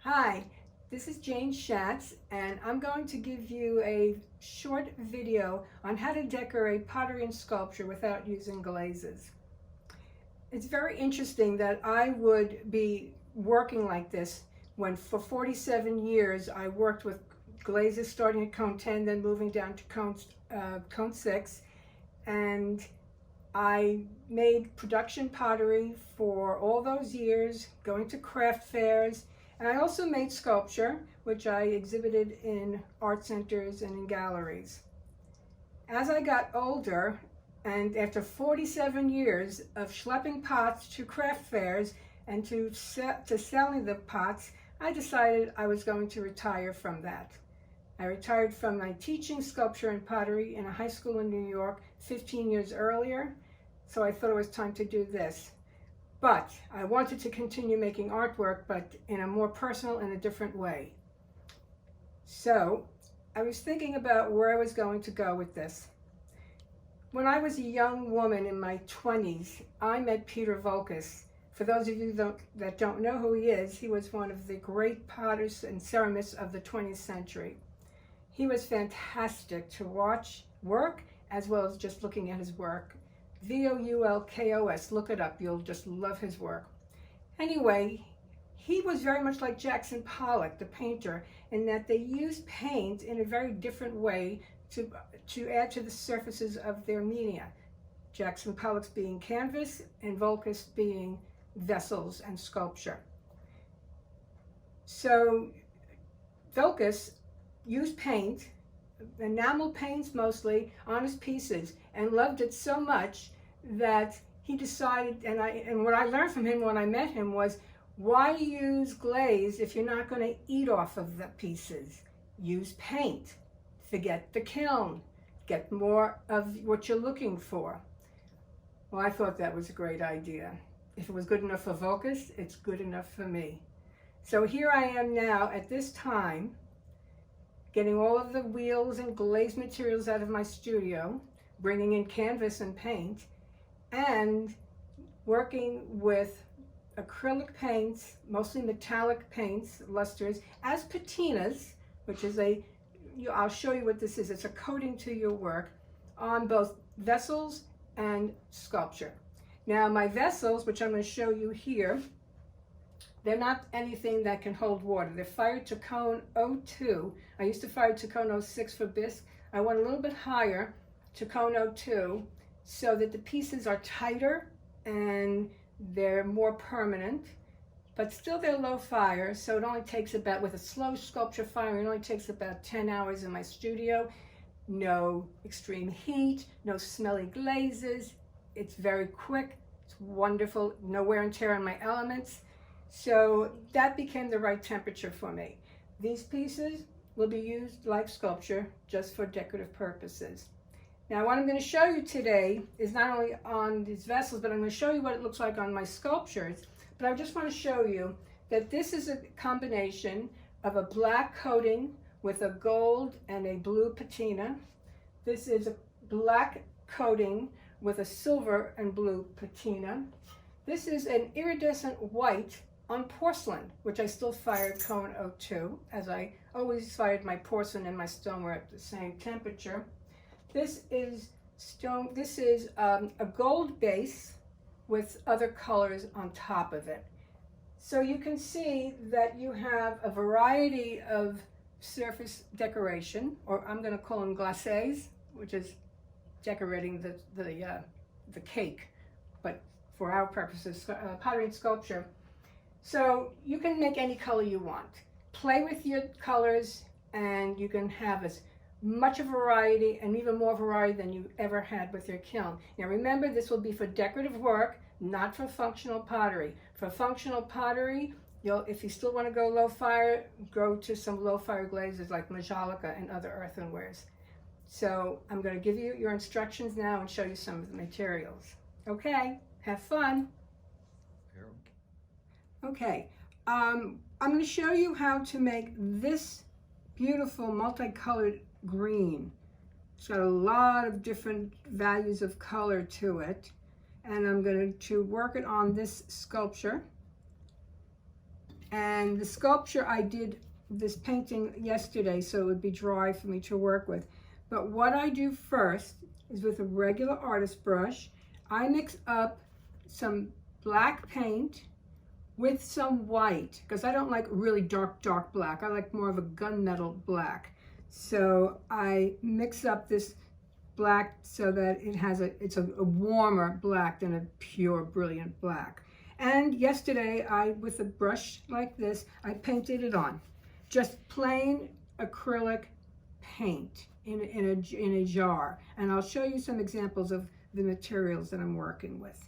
Hi, this is Jane Schatz, and I'm going to give you a short video on how to decorate pottery and sculpture without using glazes. It's very interesting that I would be working like this when for 47 years I worked with glazes starting at cone 10, then moving down to cone 6, and I made production pottery for all those years, going to craft fairs, and I also made sculpture, which I exhibited in art centers and in galleries. As I got older, and after 47 years of schlepping pots to craft fairs and to selling the pots, I decided I was going to retire from that. I retired from my teaching sculpture and pottery in a high school in New York 15 years earlier, so I thought it was time to do this. But I wanted to continue making artwork, but in a more personal and a different way. So I was thinking about where I was going to go with this. When I was a young woman in my 20s, I met Peter Vocus. For those of you that don't know who he is, he was one of the great potters and ceramists of the 20th century. He was fantastic to watch work, as well as just looking at his work. Vocus, look it up, you'll just love his work. Anyway, he was very much like Jackson Pollock, the painter, in that they used paint in a very different way to add to the surfaces of their media. Jackson Pollock's being canvas and Vocus being vessels and sculpture. So Vocus used paint, enamel paints mostly, on his pieces, and loved it so much that he decided, and what I learned from him when I met him was, why use glaze if you're not going to eat off of the pieces? Use paint. Forget the kiln. Get more of what you're looking for. Well, I thought that was a great idea. If it was good enough for Vocus, it's good enough for me. So here I am now at this time, getting all of the wheels and glaze materials out of my studio, bringing in canvas and paint, and working with acrylic paints, mostly metallic paints, lusters, as patinas, which is I'll show you what this is. It's a coating to your work on both vessels and sculpture. Now my vessels, which I'm going to show you here, they're not anything that can hold water. They're fired to cone 02. I used to fire to cone 06 for bisque. I went a little bit higher to cone 02 so that the pieces are tighter and they're more permanent, but still they're low fire, so it only takes about, with a slow sculpture fire, it only takes about 10 hours in my studio. No extreme heat, no smelly glazes. It's very quick, it's wonderful, no wear and tear on my elements. So that became the right temperature for me. These pieces will be used like sculpture, just for decorative purposes. Now what I'm going to show you today is not only on these vessels, but I'm going to show you what it looks like on my sculptures. But I just want to show you that this is a combination of a black coating with a gold and a blue patina. This is a black coating with a silver and blue patina. This is an iridescent white on porcelain, which I still fired cone 02, as I always fired my porcelain and my stoneware at the same temperature. This is stone. This is a gold base with other colors on top of it. So you can see that you have a variety of surface decoration, or I'm going to call them glazes, which is decorating the cake, but for our purposes, pottery and sculpture. So you can make any color you want. Play with your colors, and you can have as much a variety, and even more variety than you ever had with your kiln. Now remember, this will be for decorative work, not for functional pottery. For functional pottery, if you still want to go low fire, go to some low fire glazes like Majolica and other earthenwares. So I'm going to give you your instructions now and show you some of the materials. Okay, have fun. Okay, I'm going to show you how to make this beautiful multicolored green. It's got a lot of different values of color to it, and I'm going to work it on this sculpture. And the sculpture, I did this painting yesterday, so it would be dry for me to work with. But what I do first is with a regular artist brush, I mix up some black paint with some white, because I don't like really dark black. I like more of a gunmetal black. So I mix up this black so that it's a warmer black than a pure brilliant black. And yesterday, with a brush like this, I painted it on. Just plain acrylic paint in a jar. And I'll show you some examples of the materials that I'm working with.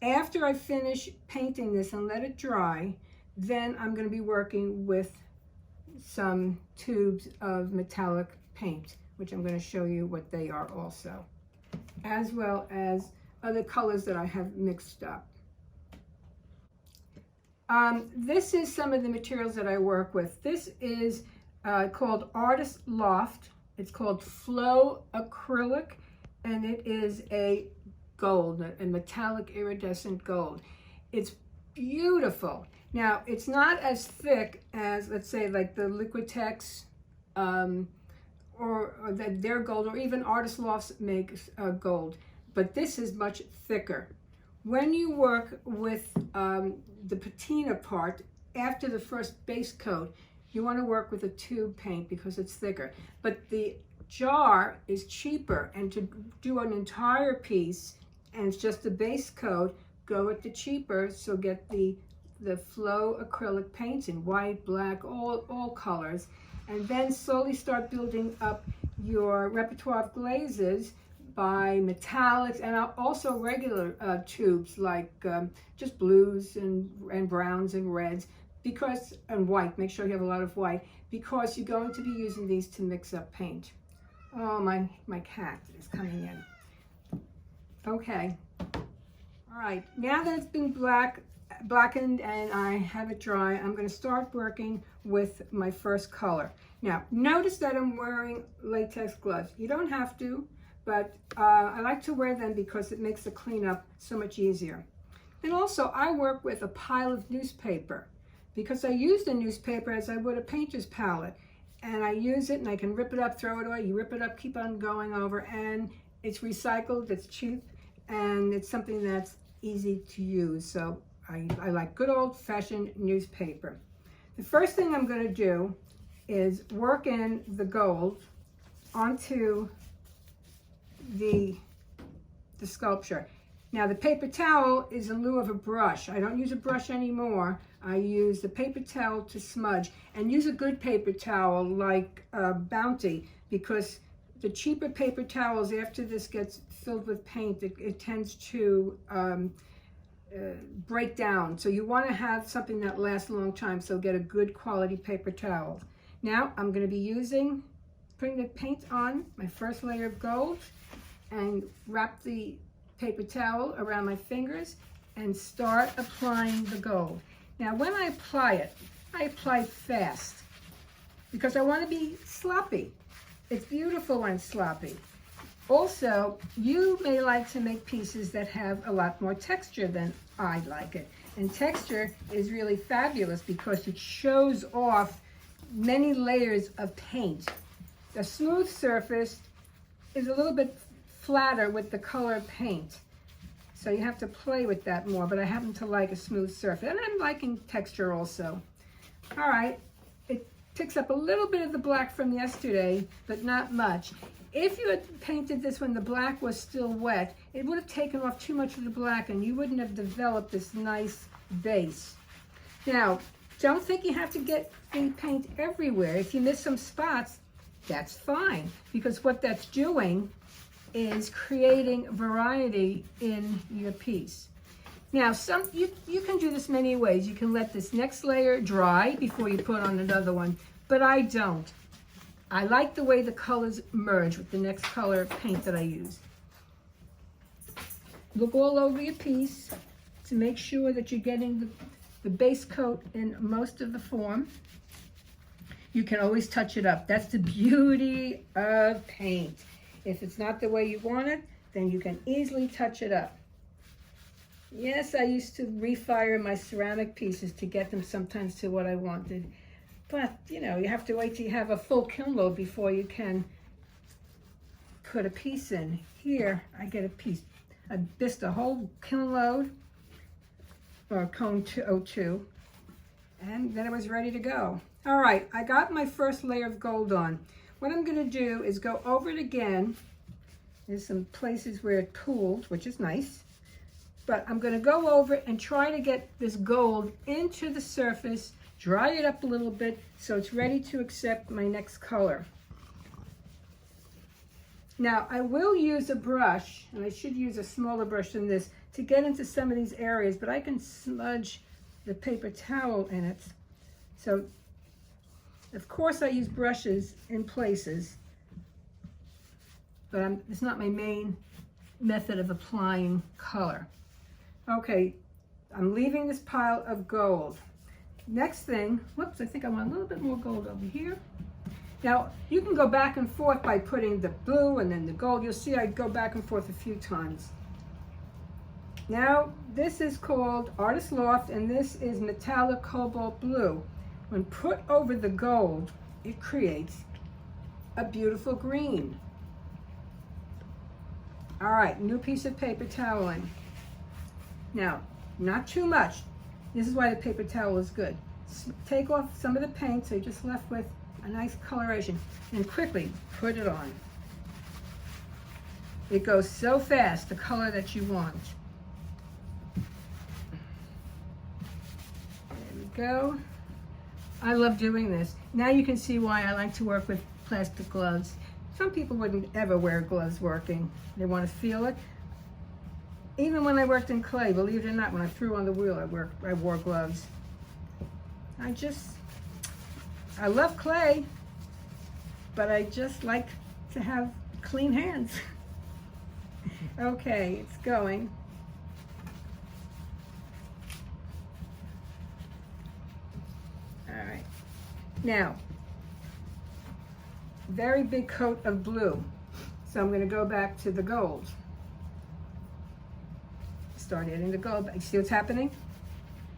After I finish painting this and let it dry, then I'm going to be working with some tubes of metallic paint, which I'm going to show you what they are also, as well as other colors that I have mixed up. This is some of the materials that I work with. This is called Artist Loft. It's called Flow Acrylic, and it is a gold, a metallic iridescent gold. It's beautiful. Now, it's not as thick as, let's say, like the Liquitex or their gold, or even Artist Lofts makes gold, but this is much thicker. When you work with the patina part, after the first base coat, you want to work with a tube paint because it's thicker. But the jar is cheaper, and to do an entire piece, and it's just the base coat, go with the cheaper, so get the flow acrylic paints in white, black, all colors, and then slowly start building up your repertoire of glazes by metallics and also regular tubes like just blues and browns and reds, and white. Make sure you have a lot of white, because you're going to be using these to mix up paint. Oh, my cat is coming in. Okay. All right. Now that it's been blackened and I have it dry, I'm going to start working with my first color. Now, notice that I'm wearing latex gloves. You don't have to, but I like to wear them because it makes the cleanup so much easier. And also, I work with a pile of newspaper because I use the newspaper as I would a painter's palette. And I use it and I can rip it up, throw it away. You rip it up, keep on going over, and it's recycled, it's cheap, and it's something that's easy to use. So I like good old-fashioned newspaper. The first thing I'm going to do is work in the gold onto the sculpture. Now, the paper towel is in lieu of a brush. I don't use a brush anymore. I use the paper towel to smudge, and use a good paper towel like Bounty, because the cheaper paper towels, after this gets filled with paint, it tends to break down. So you want to have something that lasts a long time, so get a good quality paper towel. Now I'm going to be putting the paint on my first layer of gold, and wrap the paper towel around my fingers and start applying the gold. Now, when I apply fast because I want to be sloppy. It's beautiful when it's sloppy. Also, you may like to make pieces that have a lot more texture than I like it. And texture is really fabulous because it shows off many layers of paint. The smooth surface is a little bit flatter with the color paint. So you have to play with that more, but I happen to like a smooth surface. And I'm liking texture also. All right, it picks up a little bit of the black from yesterday, but not much. If you had painted this when the black was still wet, it would have taken off too much of the black and you wouldn't have developed this nice base. Now, don't think you have to get the paint everywhere. If you miss some spots, that's fine, because what that's doing is creating variety in your piece. Now, you can do this many ways. You can let this next layer dry before you put on another one, but I don't. I like the way the colors merge with the next color of paint that I use. Look all over your piece to make sure that you're getting the base coat in most of the form. You can always touch it up. That's the beauty of paint. If it's not the way you want it, then you can easily touch it up. Yes, I used to refire my ceramic pieces to get them sometimes to what I wanted. But, you know, you have to wait till you have a full kiln load before you can put a piece in. Here, I get a piece. I bisqued a whole kiln load, or cone 202, and then it was ready to go. All right, I got my first layer of gold on. What I'm gonna do is go over it again. There's some places where it pooled, which is nice. But I'm gonna go over it and try to get this gold into the surface, dry it up a little bit so it's ready to accept my next color. Now, I will use a brush, and I should use a smaller brush than this, to get into some of these areas, but I can smudge the paper towel in it. So, of course I use brushes in places, but it's not my main method of applying color. Okay, I'm leaving this pile of gold. Next thing, whoops, I think I want a little bit more gold over here. Now, you can go back and forth by putting the blue and then the gold. You'll see I go back and forth a few times. Now, this is called Artist Loft, and this is metallic cobalt blue. When put over the gold, it creates a beautiful green. All right, new piece of paper toweling. Now, not too much. This is why the paper towel is good. Take off some of the paint so you're just left with a nice coloration, and quickly put it on. It goes so fast, the color that you want. There we go. I love doing this. Now you can see why I like to work with plastic gloves. Some people wouldn't ever wear gloves working. They want to feel it. Even when I worked in clay, believe it or not, when I threw on the wheel, I wore gloves. I love clay, but I just like to have clean hands. Okay, it's going. All right. Now, very big coat of blue. So I'm going to go back to the gold. Start adding the gold. You see what's happening?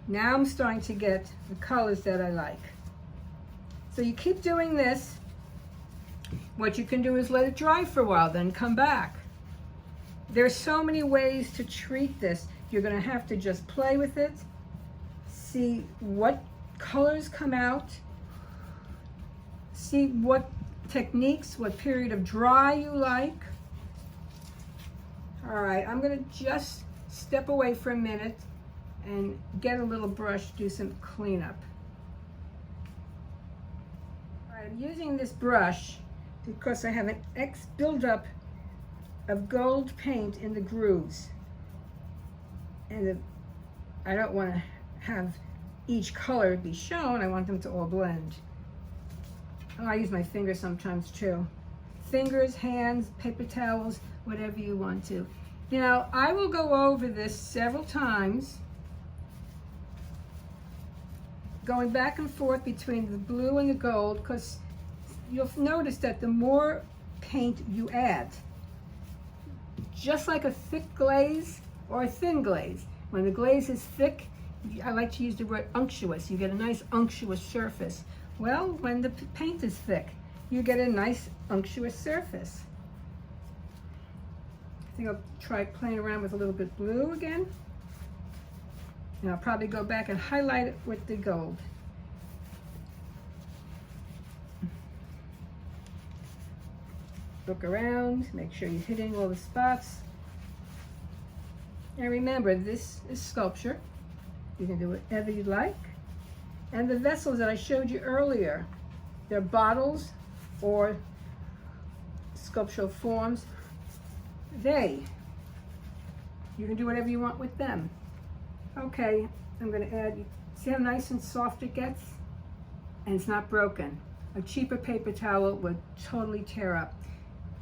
Now I'm starting to get the colors that I like. So you keep doing this. What you can do is let it dry for a while, then come back. There's so many ways to treat this. You're going to have to just play with it, see what colors come out, see what techniques, what period of dry you like. All right, I'm going to just step away for a minute and get a little brush, do some cleanup. All right, I'm using this brush because I have an buildup of gold paint in the grooves. And I don't want to have each color be shown, I want them to all blend. Oh, I use my fingers sometimes too. Fingers, hands, paper towels, whatever you want to. Now, I will go over this several times, going back and forth between the blue and the gold, because you'll notice that the more paint you add, just like a thick glaze or a thin glaze, when the glaze is thick, I like to use the word unctuous. You get a nice unctuous surface. Well, when the paint is thick, you get a nice unctuous surface. I think I'll try playing around with a little bit blue again. And I'll probably go back and highlight it with the gold. Look around, make sure you're hitting all the spots. And remember, this is sculpture. You can do whatever you like. And the vessels that I showed you earlier, they're bottles or sculptural forms. You can do whatever you want with them. Okay, I'm going to add, see how nice and soft it gets? And it's not broken. A cheaper paper towel would totally tear up.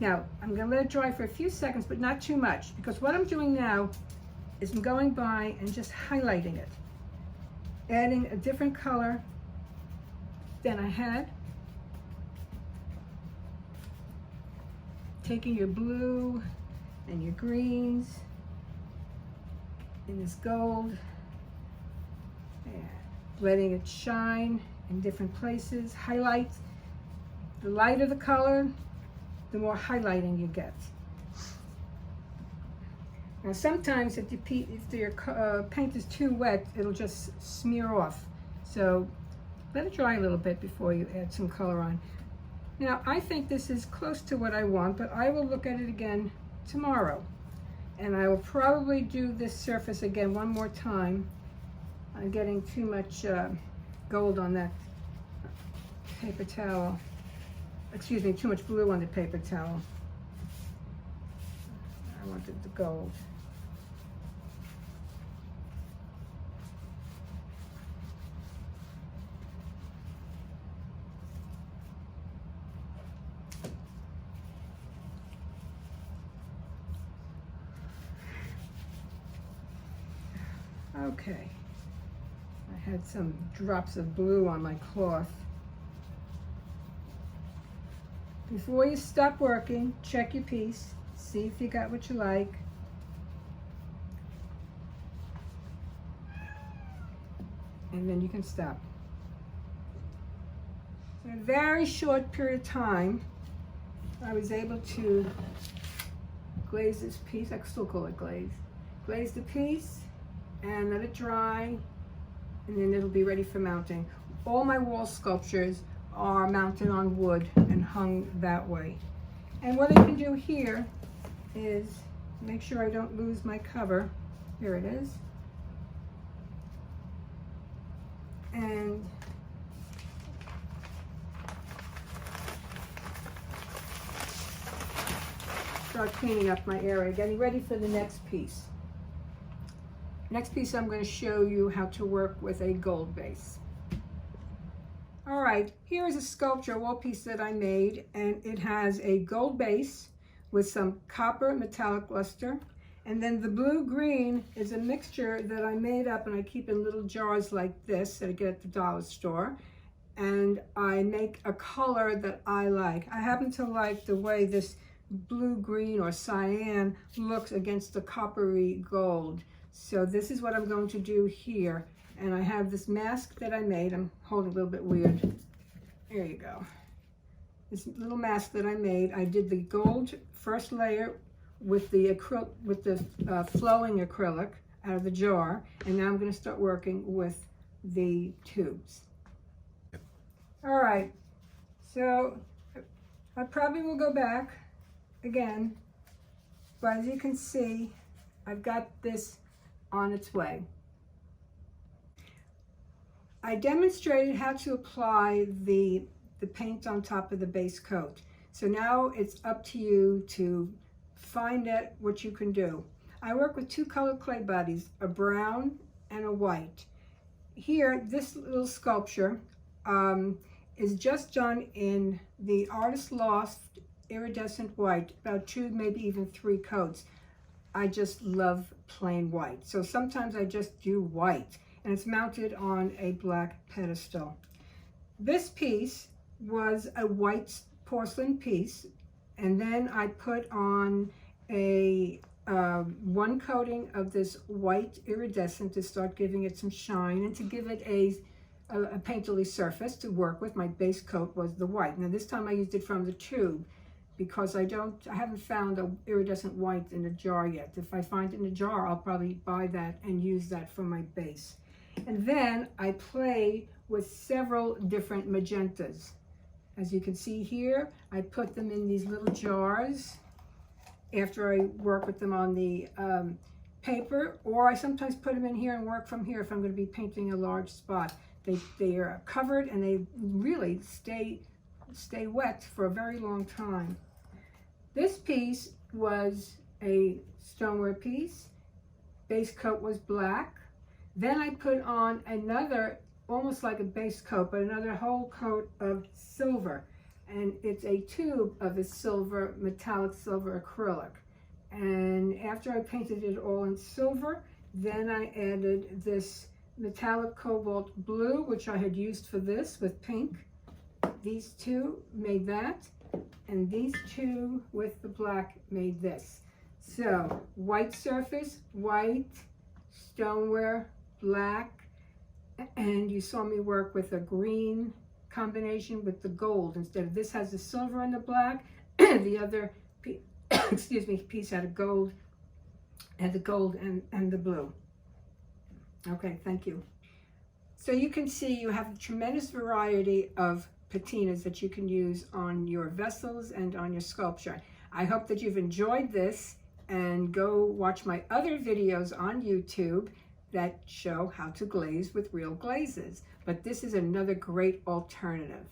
Now, I'm going to let it dry for a few seconds, but not too much, because what I'm doing now is I'm going by and just highlighting it, adding a different color than I had, taking your blue and your greens in this gold, and letting it shine in different places. Highlight. The lighter the color, the more highlighting you get. Now sometimes if your paint is too wet, it'll just smear off. So let it dry a little bit before you add some color on. Now I think this is close to what I want, but I will look at it again tomorrow. And I will probably do this surface again one more time. I'm getting too much gold on that paper towel. Excuse me, too much blue on the paper towel. I wanted the gold. Okay, I had some drops of blue on my cloth. Before you stop working, check your piece, see if you got what you like. And then you can stop. In a very short period of time, I was able to glaze this piece. I still call it glaze. Glaze the piece and let it dry, and then it'll be ready for mounting. All my wall sculptures are mounted on wood and hung that way. And what I can do here is make sure I don't lose my cover. Here it is. And start cleaning up my area, getting ready for the next piece. Next piece, I'm going to show you how to work with a gold base. All right, here is a sculpture wall piece that I made, and it has a gold base with some copper metallic luster, and then the blue-green is a mixture that I made up and I keep in little jars like this that I get at the dollar store, and I make a color that I like. I happen to like the way this blue-green or cyan looks against the coppery gold. So this is what I'm going to do here. And I have this mask that I made. I'm holding a little bit weird. There you go. This little mask that I made. I did the gold first layer with the flowing acrylic out of the jar. And now I'm going to start working with the tubes. All right. So I probably will go back again. But as you can see, I've got this on its way. I demonstrated how to apply the paint on top of the base coat. So now it's up to you to find out what you can do. I work with two colored clay bodies, a brown and a white. Here, this little sculpture is just done in the Artist Loft iridescent white, about 2, maybe even 3 coats. I just love plain white. So sometimes I just do white, and it's mounted on a black pedestal. This piece was a white porcelain piece, and then I put on a one coating of this white iridescent to start giving it some shine and to give it a painterly surface to work with. My base coat was the white. Now this time I used it from the tube, because I haven't found a iridescent white in a jar yet. If I find it in a jar, I'll probably buy that and use that for my base. And then I play with several different magentas. As you can see here, I put them in these little jars after I work with them on the paper, or I sometimes put them in here and work from here if I'm going to be painting a large spot. They are covered and they really stay wet for a very long time. This piece was a stoneware piece. Base coat was black. Then I put on another, almost like a base coat, but another whole coat of silver. And it's a tube of a silver, metallic silver acrylic. And after I painted it all in silver, then I added this metallic cobalt blue, which I had used for this with pink. These two made that, and these two with the black made this. So white surface, white, stoneware, black, and you saw me work with a green combination with the gold. Instead of this has the silver and the black, the other excuse me, piece had a gold, and the gold and the blue. Okay, thank you. So you can see you have a tremendous variety of patinas that you can use on your vessels and on your sculpture. I hope that you've enjoyed this, and go watch my other videos on YouTube that show how to glaze with real glazes. But this is another great alternative.